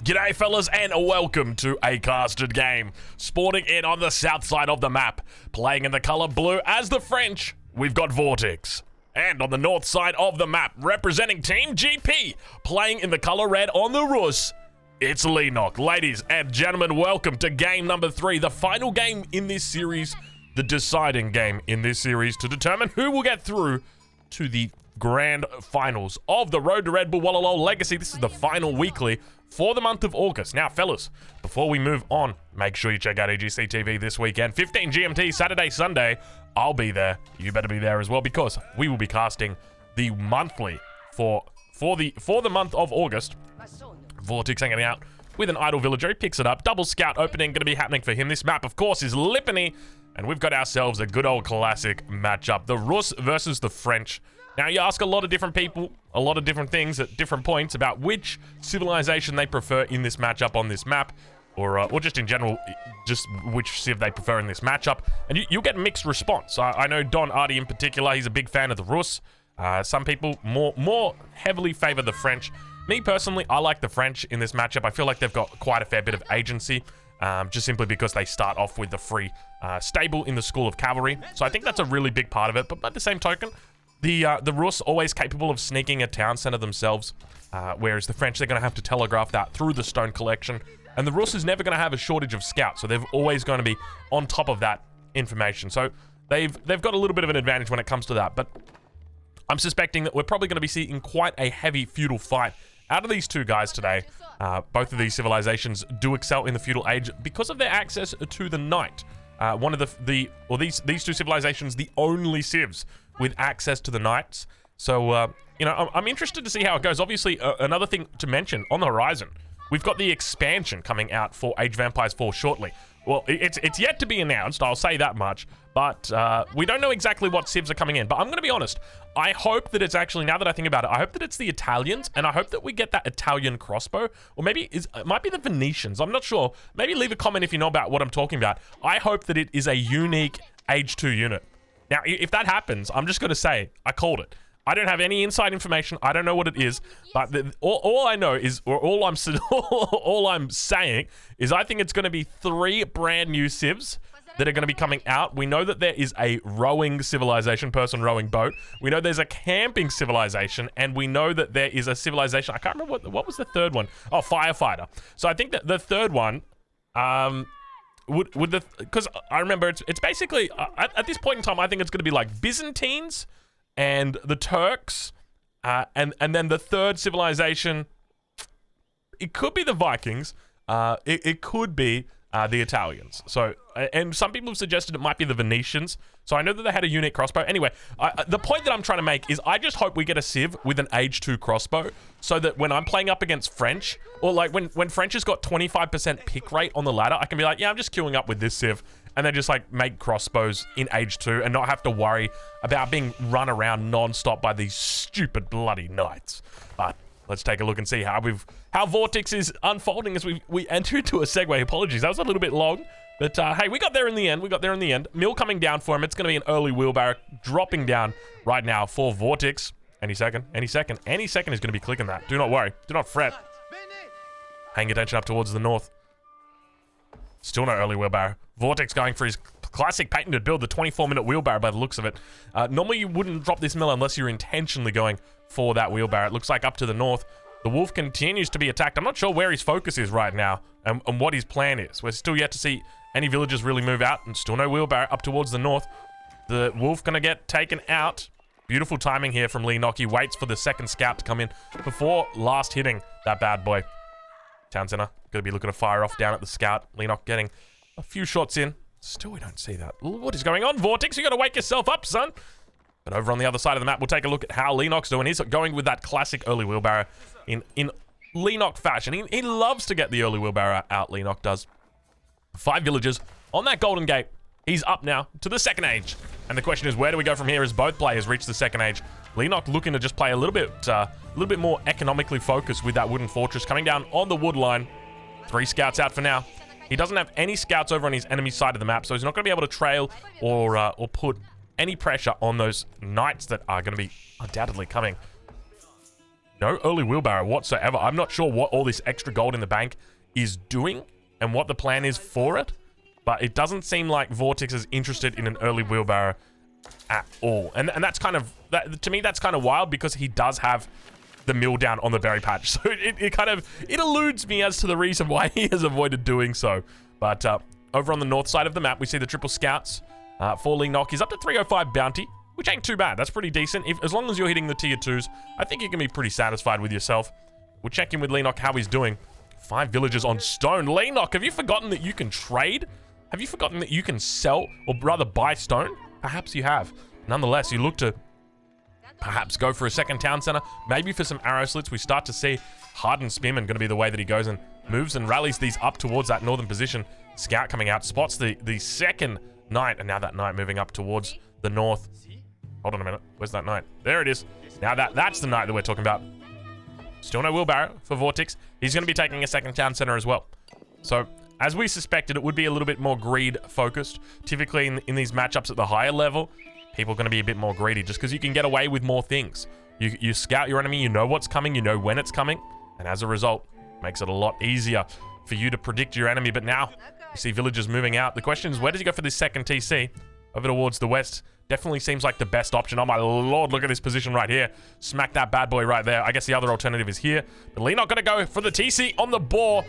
G'day fellas and welcome to A Casted Game. Spawning in on the south side of the map, playing in the colour blue as the French, we've got Vortex. And on the north side of the map, representing Team GP, playing in the colour red on the Rus, it's Leenock. Ladies and gentlemen, welcome to game number 3, the final game in this series, the deciding game in this series to determine who will get through to the grand finals of the Road to Red Bull Wololo Legacy. This is the final weekly for the month of August. Now, fellas, before we move on, make sure you check out EGC TV this weekend. 15 GMT, Saturday, Sunday. I'll be there. You better be there as well, because we will be casting the monthly for the month of August. Vortex hanging out with an idle villager. He picks it up. Double scout opening going to be happening for him. This map, of course, is Lipany. And we've got ourselves a good old classic matchup. The Rus versus the French. Now, you ask a lot of different people, a lot of different things at different points about which civilization they prefer in this matchup on this map, or just in general, just which civ they prefer in this matchup, and you'll get mixed response. I know Don Artie in particular, he's a big fan of the Rus. Some people more heavily favor the French. Me personally, I like the French in this matchup. I feel like they've got quite a fair bit of agency, just simply because they start off with the free stable in the School of Cavalry. So I think that's a really big part of it, but by the same token, the Rus always capable of sneaking a town center themselves, whereas the French, they're going to have to telegraph that through the stone collection. And the Rus is never going to have a shortage of scouts, so they're always going to be on top of that information. So they've got a little bit of an advantage when it comes to that. But I'm suspecting that we're probably going to be seeing quite a heavy feudal fight out of these two guys today. Both of these civilizations do excel in the feudal age because of their access to the knight. One of these two civilizations, the only civs with access to the knights. So, I'm interested to see how it goes. Obviously, another thing to mention on the horizon, we've got the expansion coming out for Age of Empires 4 shortly. Well, it's yet to be announced, I'll say that much, but we don't know exactly what civs are coming in. But I'm going to be honest, I hope that it's actually, now that I think about it, I hope that it's the Italians, and I hope that we get that Italian crossbow, or maybe it might be the Venetians, I'm not sure. Maybe leave a comment if you know about what I'm talking about. I hope that it is a unique Age 2 unit. Now, if that happens, I'm just going to say, I called it. I don't have any inside information. I don't know what it is, but all I know is, or all I'm saying is, I think it's going to be 3 brand new civs that are going to be coming out. We know that there is a rowing civilization, person rowing boat. We know there's a camping civilization, and we know that there is a civilization. I can't remember what was the third one. Oh, firefighter. So I think that the third one, because I remember it's basically at this point in time, I think it's going to be like Byzantines and the Turks, and then the third civilization, it could be the Vikings, it could be the Italians. So, and some people have suggested it might be the Venetians. So I know that they had a unique crossbow. Anyway, the point that I'm trying to make is I just hope we get a civ with an Age 2 crossbow, so that when I'm playing up against French, or like when French has got 25% pick rate on the ladder, I can be like, yeah, I'm just queuing up with this civ, and then just like make crossbows in Age 2 and not have to worry about being run around non-stop by these stupid bloody knights. But let's take a look and see how Vortex is unfolding as we enter into a segue. Apologies, that was a little bit long. But hey, we got there in the end. Mill coming down for him. It's going to be an early wheelbarrow dropping down right now for Vortex. Any second is going to be clicking that. Do not worry. Do not fret. Paying attention up towards the north. Still no early wheelbarrow. Vortex going for his classic patented build, the 24-minute wheelbarrow by the looks of it. Normally you wouldn't drop this mill unless you're intentionally going for that wheelbarrow. It looks like up to the north, the wolf continues to be attacked. I'm not sure where his focus is right now and what his plan is. We're still yet to see any villagers really move out, and still no wheelbarrow up towards the north. The wolf gonna get taken out. Beautiful timing here from Leenock. He waits for the second scout to come in before last hitting that bad boy. Town center gonna be looking to fire off down at the scout. Leenock getting a few shots in. Still, we don't see that. What is going on, Vortex? You gotta wake yourself up, son. But over on the other side of the map, we'll take a look at how Leenock's doing. He's going with that classic early wheelbarrow in Leenock fashion. He loves to get the early wheelbarrow out, Leenock does. 5 villagers on that Golden Gate. He's up now to the second age. And the question is, where do we go from here as both players reach the second age? Leenock looking to just play a little bit more economically focused with that wooden fortress coming down on the wood line. 3 scouts out for now. He doesn't have any scouts over on his enemy side of the map, so he's not going to be able to trail or put any pressure on those knights that are going to be undoubtedly coming. No early wheelbarrow whatsoever. I'm not sure what all this extra gold in the bank is doing and what the plan is for it, but it doesn't seem like Vortex is interested in an early wheelbarrow at all. And that's kind of, to me, that's kind of wild because he does have the mill down on the berry patch. So it eludes me as to the reason why he has avoided doing so. But over on the north side of the map, we see the triple scouts for Leenock. He's up to 305 bounty, which ain't too bad. That's pretty decent. As long as you're hitting the tier 2s, I think you can be pretty satisfied with yourself. We'll check in with Leenock how he's doing. 5 villagers on stone. Leenock, have you forgotten that you can trade? Have you forgotten that you can sell, or rather buy stone? Perhaps you have. Nonetheless, you look to perhaps go for a second town center, maybe for some arrow slits. We start to see Hardened Spearman going to be the way that he goes and moves and rallies these up towards that northern position. Scout coming out, spots the second knight, and now that knight moving up towards the north. Hold on a minute. Where's that knight? There it is. Now that's the knight that we're talking about. Still no wheelbarrow for Vortex. He's going to be taking a second town center as well. So, as we suspected, it would be a little bit more greed-focused. Typically, in these matchups at the higher level, people are going to be a bit more greedy just because you can get away with more things. You scout your enemy, you know what's coming, you know when it's coming, and as a result, makes it a lot easier for you to predict your enemy. But now, you see villagers moving out. The question is, where does he go for this second TC? Over towards the west. Definitely seems like the best option. Oh my lord, look at this position right here. Smack that bad boy right there. I guess the other alternative is here. But Leenock gonna go for the TC on the boar.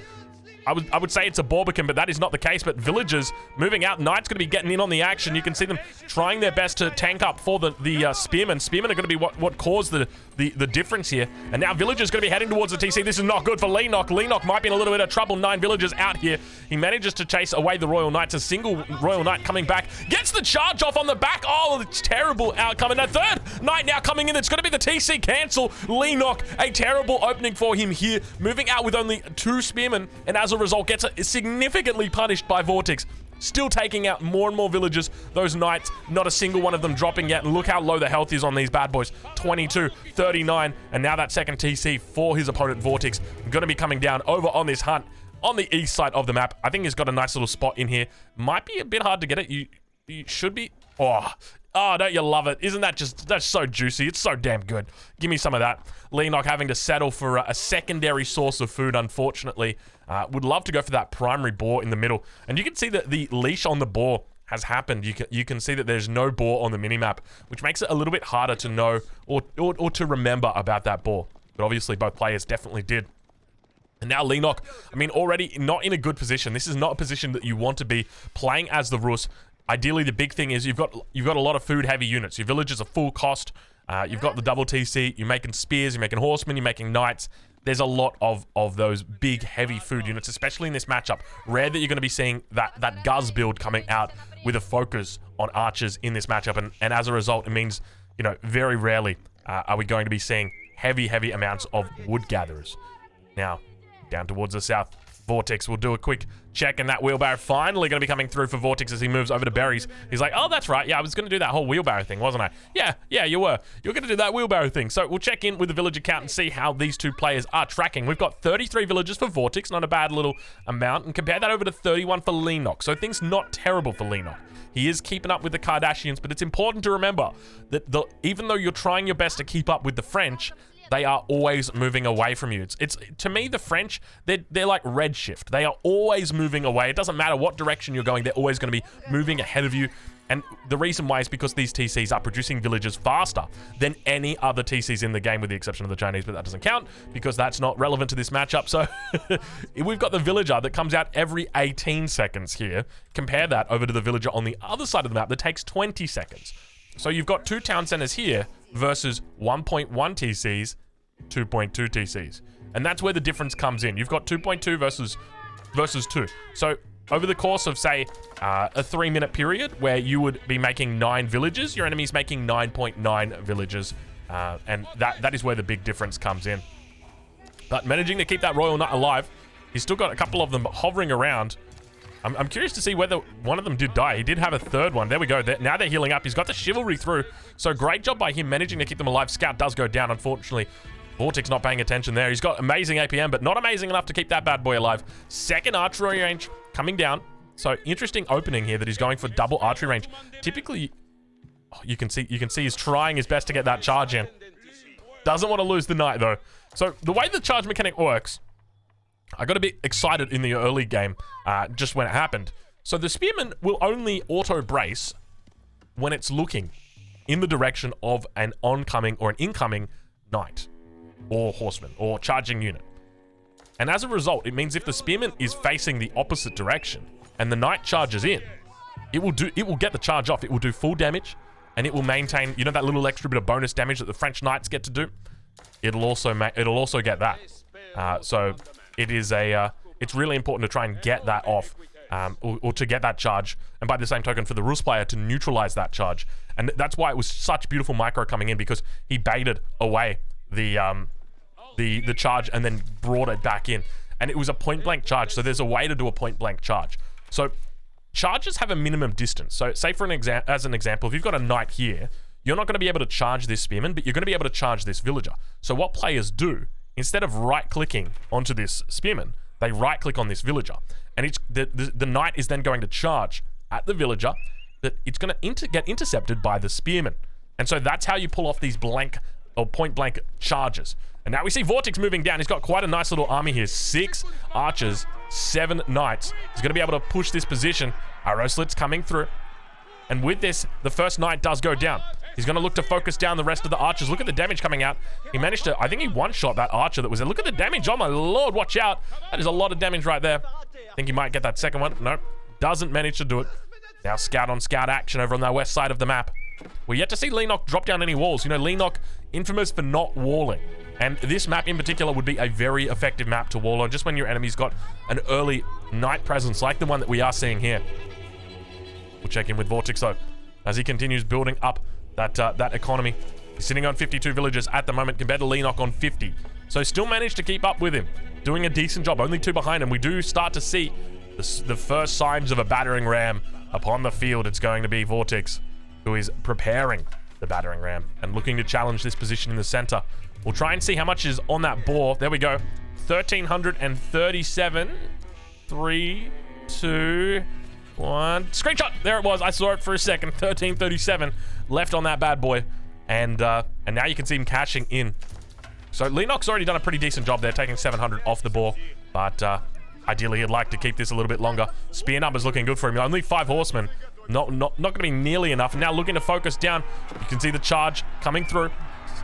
I would say it's a Barbican, but that is not the case. But villagers moving out. Knight's going to be getting in on the action. You can see them trying their best to tank up for the spearmen. Spearmen are going to be what caused the difference here. And now villagers going to be heading towards the TC. This is not good for Leenock. Leenock might be in a little bit of trouble. 9 villagers out here. He manages to chase away the Royal Knights. A single Royal Knight coming back. Gets the charge off on the back. Oh, it's terrible outcome. And a third Knight now coming in. It's going to be the TC cancel. Leenock, a terrible opening for him here. Moving out with only 2 spearmen. And as a result, gets significantly punished by Vortex. Still taking out more and more villagers. Those knights, not a single one of them dropping yet. And look how low the health is on these bad boys. 22, 39, and now that second TC for his opponent, Vortex. Going to be coming down over on this hunt on the east side of the map. I think he's got a nice little spot in here. Might be a bit hard to get it. You should be... Oh, don't you love it? Isn't that just... That's so juicy. It's so damn good. Give me some of that. Leenock having to settle for a secondary source of food, unfortunately. Would love to go for that primary boar in the middle. And you can see that the leash on the boar has happened. You can see that there's no boar on the minimap, which makes it a little bit harder to know or to remember about that boar. But obviously both players definitely did. And now Leenock, I mean, already not in a good position. This is not a position that you want to be playing as the Rus. Ideally, the big thing is you've got a lot of food-heavy units. Your villagers are full cost. You've got the double TC. You're making spears. You're making horsemen. You're making knights. There's a lot of those big, heavy food units, especially in this matchup. Rare that you're going to be seeing that Guz build coming out with a focus on archers in this matchup. And as a result, it means, you know, very rarely are we going to be seeing heavy amounts of wood gatherers. Now, down towards the south, Vortex will do a quick check, and that wheelbarrow finally going to be coming through for Vortex as he moves over to berries. He's like, oh, that's right. Yeah, I was going to do that whole wheelbarrow thing, wasn't I? Yeah, you were. You're going to do that wheelbarrow thing. So we'll check in with the villager count and see how these two players are tracking. We've got 33 villagers for Vortex, not a bad little amount, and compare that over to 31 for Leenock. So things not terrible for Leenock. He is keeping up with the Kardashians, but it's important to remember that even though you're trying your best to keep up with the French, they are always moving away from you. It's to me, the French, they're like redshift. They are always moving away. It doesn't matter what direction you're going, they're always going to be moving ahead of you. And the reason why is because these TCs are producing villagers faster than any other TCs in the game, with the exception of the Chinese, but that doesn't count because that's not relevant to this matchup. So we've got the villager that comes out every 18 seconds here. Compare that over to the villager on the other side of the map that takes 20 seconds. So you've got 2 town centers here versus 1.1 TCs, 2.2 TCs. And that's where the difference comes in. You've got 2.2 versus 2. So over the course of, say, a 3-minute period where you would be making 9 villages, your enemy's making 9.9 villages. And that is where the big difference comes in. But managing to keep that Royal Knight alive, he's still got a couple of them hovering around. I'm curious to see whether one of them did die. He did have a third one. There we go. Now they're healing up. He's got the chivalry through. So great job by him managing to keep them alive. Scout does go down, unfortunately. Vortex not paying attention there. He's got amazing APM, but not amazing enough to keep that bad boy alive. Second archery range coming down. So interesting opening here that he's going for double archery range. Typically, you can see he's trying his best to get that charge in. Doesn't want to lose the knight, though. So the way the charge mechanic works, I got a bit excited in the early game, just when it happened. So the spearman will only auto-brace when it's looking in the direction of an oncoming or an incoming knight or horseman or charging unit. And as a result, it means if the spearman is facing the opposite direction and the knight charges in, it will get the charge off. It will do full damage, and it will maintain, you know, that little extra bit of bonus damage that the French knights get to do. It'll also get that. So it is it's really important to try and get that off, or to get that charge, and by the same token for the Rus player to neutralize that charge. And that's why it was such beautiful micro coming in, because he baited away the charge and then brought it back in. And it was a point blank charge, so there's a way to do a point blank charge. So charges have a minimum distance. So say for as an example, if you've got a knight here, you're not going to be able to charge this spearman, but you're going to be able to charge this villager. So what players do, instead of right-clicking onto this spearman, they right-click on this villager. And it's the knight is then going to charge at the villager, but it's going to get intercepted by the spearman. And so that's how you pull off these blank or point-blank charges. And now we see Vortex moving down. He's got quite a nice little army here. 6 archers, 7 knights. He's going to be able to push this position. Arrow slits coming through. And with this, the first knight does go down. He's going to look to focus down the rest of the archers. Look at the damage coming out. He managed to, I think he one-shot that archer that was there. Look at the damage. Oh my lord, watch out. That is a lot of damage right there. I think he might get that second one. Nope, doesn't manage to do it. Now scout on scout action over on the west side of the map. We're yet to see Leenock drop down any walls. You know, Leenock, infamous for not walling. And this map in particular would be a very effective map to wall on, just when your enemy's got an early knight presence like the one that we are seeing here. We'll check in with Vortex though, as he continues building up that economy. He's sitting on 52 villagers at the moment compared to Leenock on 50. So still managed to keep up with him, doing a decent job. Only 2 behind him. We do start to see the first signs of a battering ram upon the field. It's going to be Vortex who is preparing the battering ram and looking to challenge this position in the center. We'll try and see how much is on that boar. There we go. 1,337. 3, 2, 1. Screenshot. There it was. I saw it for a second. 1,337 left on that bad boy. And now you can see him cashing in. So Leenock's already done a pretty decent job there, taking 700 off the boar. But ideally, he'd like to keep this a little bit longer. Spear numbers looking good for him. Only 5 horsemen. Not going to be nearly enough. Now looking to focus down. You can see the charge coming through.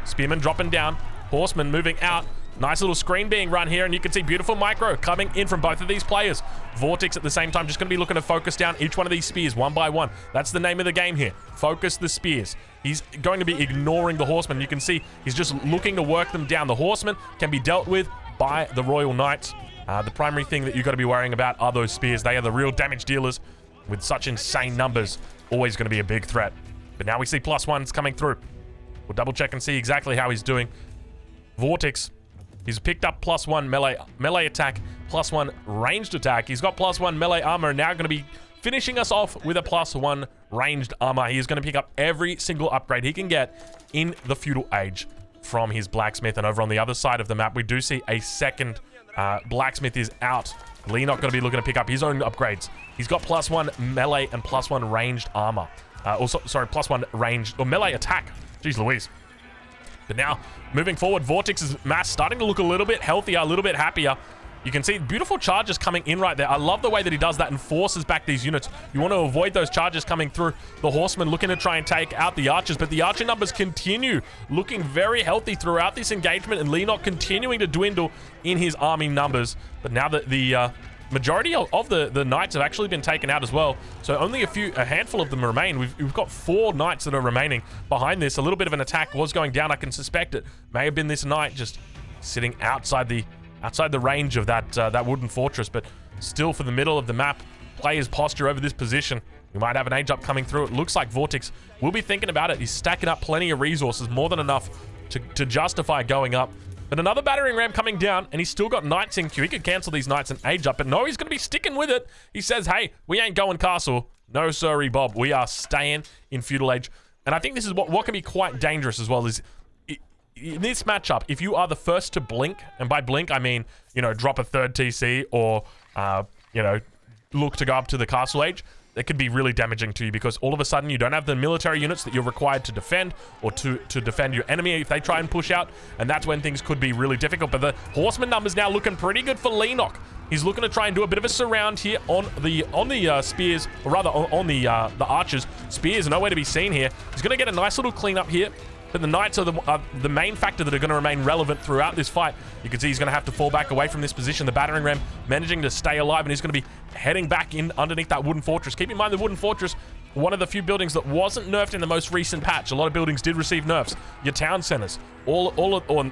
Spearman dropping down. Horseman moving out. Nice little screen being run here, and you can see beautiful micro coming in from both of these players. Vortex at the same time just going to be looking to focus down each one of these spears one by one. That's the name of the game here. Focus the spears. He's going to be ignoring the horsemen. You can see he's just looking to work them down. The horsemen can be dealt with by the Royal Knights. The primary thing that you've got to be worrying about are those spears. They are the real damage dealers with such insane numbers. Always going to be a big threat. But now we see +1s coming through. We'll double check and see exactly how he's doing. Vortex, he's picked up +1 melee attack, +1 ranged attack. He's got +1 melee armor, and now going to be finishing us off with a +1 ranged armor. He is going to pick up every single upgrade he can get in the feudal age from his blacksmith. And over on the other side of the map, we do see a second blacksmith is out. Leenock going to be looking to pick up his own upgrades. He's got +1 melee and +1 ranged armor. Sorry, +1 ranged or melee attack. Jeez Louise. But now, moving forward, Vortex's mass starting to look a little bit healthier, a little bit happier. You can see beautiful charges coming in right there. I love the way that he does that and forces back these units. You want to avoid those charges coming through. The horsemen looking to try and take out the archers, but the archer numbers continue looking very healthy throughout this engagement, and Leenock continuing to dwindle in his army numbers. But now that the majority of the knights have actually been taken out as well, so only a handful of them remain. We've got 4 knights that are remaining behind this. A little bit of an attack was going down. I can suspect it may have been this knight just sitting outside the range of that wooden fortress, but still for the middle of the map, players posture over this position. We might have an age up coming through. It looks like Vortex will be thinking about it. He's stacking up plenty of resources, more than enough to justify going up. But another battering ram coming down, and he's still got knights in queue. He could cancel these knights and age up, but no, he's going to be sticking with it. He says, hey, we ain't going castle. No, sorry, Bob. We are staying in feudal age. And I think this is what can be quite dangerous as well, is in this matchup, if you are the first to blink, and by blink, I mean, you know, drop a 3rd TC or, you know, look to go up to the castle age, that could be really damaging to you, because all of a sudden you don't have the military units that you're required to defend, or to defend your enemy if they try and push out, and that's when things could be really difficult. But the horseman numbers now looking pretty good for Leenock. He's looking to try and do a bit of a surround here on the spears, or rather on the archers. Spears are nowhere to be seen here. He's going to get a nice little cleanup here. But the knights are the main factor that are going to remain relevant throughout this fight. You can see he's going to have to fall back away from this position. The battering ram managing to stay alive, and he's going to be heading back in underneath that wooden fortress. Keep in mind, the wooden fortress, one of the few buildings that wasn't nerfed in the most recent patch. A lot of buildings did receive nerfs. Your town centers, or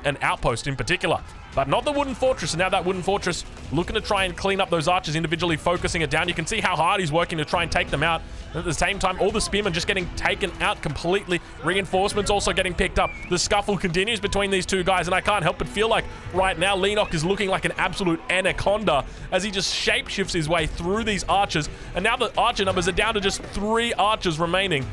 an outpost in particular, but not the wooden fortress. And now that wooden fortress looking to try and clean up those archers individually, focusing it down. You can see how hard he's working to try and take them out. And at the same time, all the spearmen just getting taken out completely. Reinforcements also getting picked up. The scuffle continues between these two guys, and I can't help but feel like right now Leenock is looking like an absolute anaconda as he just shapeshifts his way through these archers. And now the archer numbers are down to just 3 archers remaining.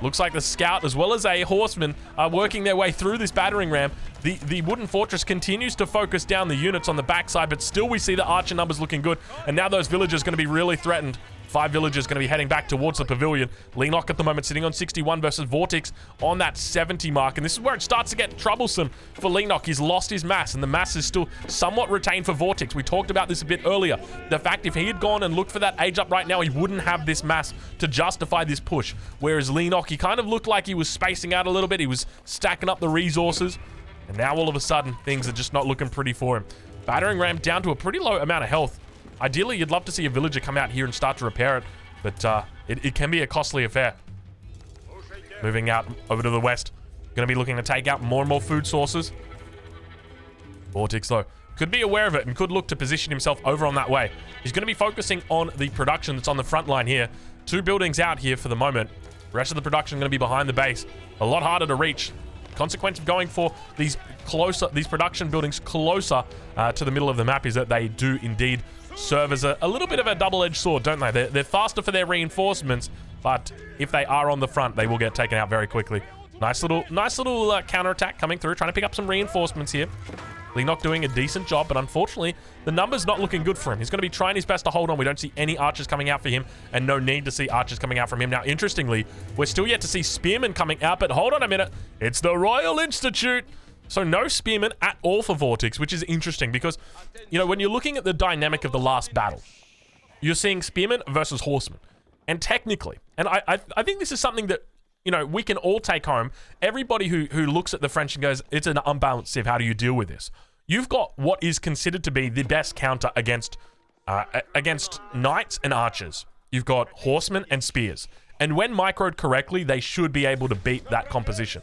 Looks like the scout as well as a horseman are working their way through this battering ram. The wooden fortress continues to focus down the units on the backside, but still we see the archer numbers looking good. And now those villagers going to be really threatened. 5 villagers going to be heading back towards the pavilion. Leenock at the moment sitting on 61 versus Vortex on that 70 mark. And this is where it starts to get troublesome for Leenock. He's lost his mass, and the mass is still somewhat retained for Vortex. We talked about this a bit earlier. The fact if he had gone and looked for that age up right now, he wouldn't have this mass to justify this push. Whereas Leenock, he kind of looked like he was spacing out a little bit. He was stacking up the resources. And now all of a sudden, things are just not looking pretty for him. Battering ram down to a pretty low amount of health. Ideally, you'd love to see a villager come out here and start to repair it, but it can be a costly affair. Moving out over to the west. Going to be looking to take out more and more food sources. Vortex, though, could be aware of it and could look to position himself over on that way. He's going to be focusing on the production that's on the front line here. 2 buildings out here for the moment. The rest of the production going to be behind the base. A lot harder to reach. Consequence of going for these production buildings closer to the middle of the map is that they do indeed serve as a little bit of a double-edged sword, don't they? They're faster for their reinforcements, but if they are on the front, they will get taken out very quickly. Nice little counterattack coming through, trying to pick up some reinforcements here. Leenock doing a decent job, but unfortunately, the number's not looking good for him. He's going to be trying his best to hold on. We don't see any archers coming out for him, and no need to see archers coming out from him. Now, interestingly, we're still yet to see spearmen coming out, but hold on a minute. It's the Royal Institute. So no spearmen at all for Vortex, which is interesting because, you know, when you're looking at the dynamic of the last battle, you're seeing spearmen versus horsemen. And technically, and I think this is something that, you know, we can all take home. Everybody who looks at the French and goes, it's an unbalanced civ, how do you deal with this? You've got what is considered to be the best counter against knights and archers. You've got horsemen and spears. And when microed correctly, they should be able to beat that composition.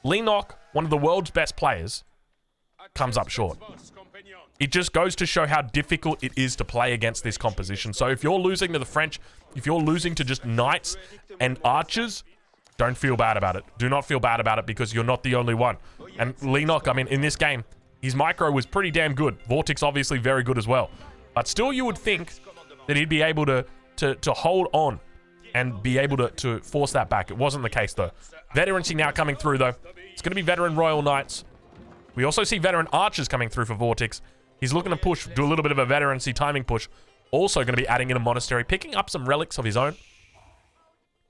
Leenock, one of the world's best players, comes up short. It just goes to show how difficult it is to play against this composition. So if you're losing to the French, if you're losing to just knights and archers, don't feel bad about it. Do not feel bad about it because you're not the only one. And Leenock, I mean, in this game, his micro was pretty damn good. Vortex obviously very good as well. But still you would think that he'd be able to hold on and be able to force that back. It wasn't the case though. Veterancy now coming through though. It's going to be veteran Royal Knights. We also see veteran archers coming through for Vortex. He's looking to push, do a little bit of a veterancy timing push. Also going to be adding in a monastery, picking up some relics of his own.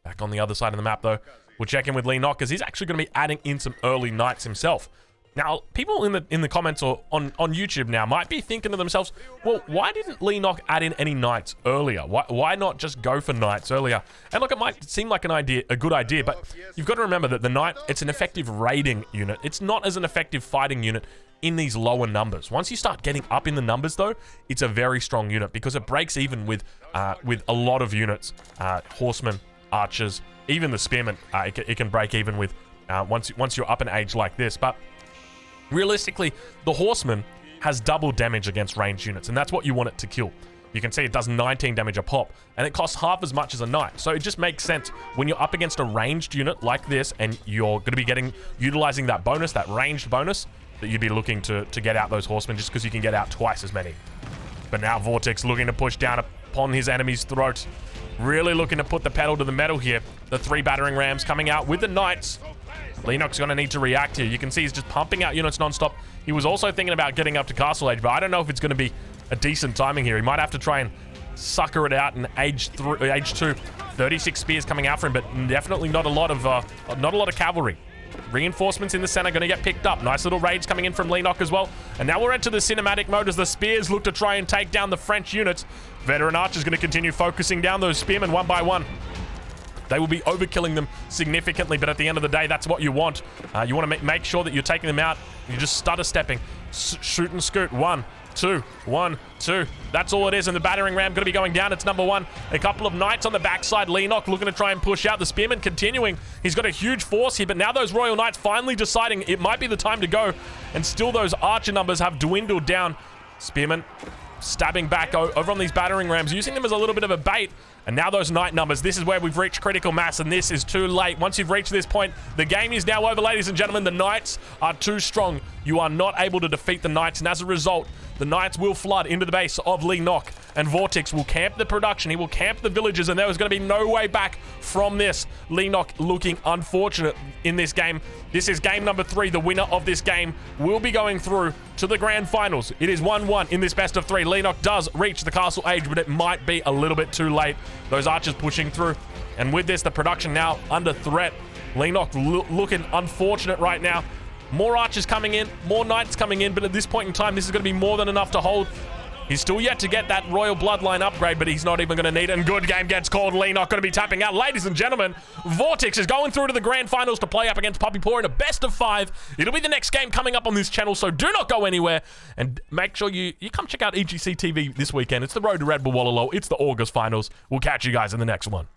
Back on the other side of the map though. We'll check in with Leenock because he's actually going to be adding in some early knights himself. Now, people in the comments or on YouTube now might be thinking to themselves, well, why didn't Leenock add in any knights earlier? Why not just go for knights earlier? And look, it might seem like a good idea, but you've got to remember that the knight, it's an effective raiding unit. It's not as an effective fighting unit in these lower numbers. Once you start getting up in the numbers, though, it's a very strong unit because it breaks even with a lot of units, horsemen, archers, even the spearmen. It can break even with once you're up in age like this, but realistically, the horseman has double damage against ranged units, and that's what you want it to kill. You can see it does 19 damage a pop, and it costs half as much as a knight. So it just makes sense when you're up against a ranged unit like this, and you're going to be utilizing that bonus, that ranged bonus, that you'd be looking to get out those horsemen just because you can get out twice as many. But now Vortex looking to push down upon his enemy's throat. Really looking to put the pedal to the metal here. The 3 battering rams coming out with the knights. Leenock's going to need to react here. You can see he's just pumping out units non-stop. He was also thinking about getting up to Castle Age, but I don't know if it's going to be a decent timing here. He might have to try and sucker it out in age 2. 36 spears coming out for him, but definitely not a lot of cavalry. Reinforcements in the center going to get picked up. Nice little raids coming in from Leenock as well. And now we're into the cinematic mode as the spears look to try and take down the French units. Veteran archers going to continue focusing down those spearmen one by one. They will be overkilling them significantly, but at the end of the day, that's what you want. You want to make sure that you're taking them out. You're just stutter stepping. Shoot and scoot. 1, 2, 1, 2. That's all it is, and the battering ram going to be going down. It's number 1. A couple of knights on the backside. Leenock looking to try and push out. The spearman continuing. He's got a huge force here, but now those royal knights finally deciding it might be the time to go, and still those archer numbers have dwindled down. Spearman stabbing back over on these battering rams, using them as a little bit of a bait. And now those knight numbers, this is where we've reached critical mass, and this is too late. Once you've reached this point, the game is now over, ladies and gentlemen. The knights are too strong. You are not able to defeat the knights, and as a result, the knights will flood into the base of Leenock, and Vortex will camp the production. He will camp the villages, and there is going to be no way back from this. Leenock looking unfortunate in this game. This is game number 3. The winner of this game will be going through to the grand finals. It is 1-1 in this best of 3. Leenock does reach the castle age, but it might be a little bit too late. Those archers pushing through, and with this, the production now under threat. Leenock looking unfortunate right now. More archers coming in, more knights coming in, but at this point in time, this is going to be more than enough to hold. He's still yet to get that royal bloodline upgrade, but he's not even going to need it. And good game gets called. Leenock going to be tapping out. Ladies and gentlemen, Vortex is going through to the grand finals to play up against Puppy Paw in a best of 5. It'll be the next game coming up on this channel, so do not go anywhere. And make sure you come check out EGC TV this weekend. It's the road to Red Bull Wallaloo. It's the August finals. We'll catch you guys in the next one.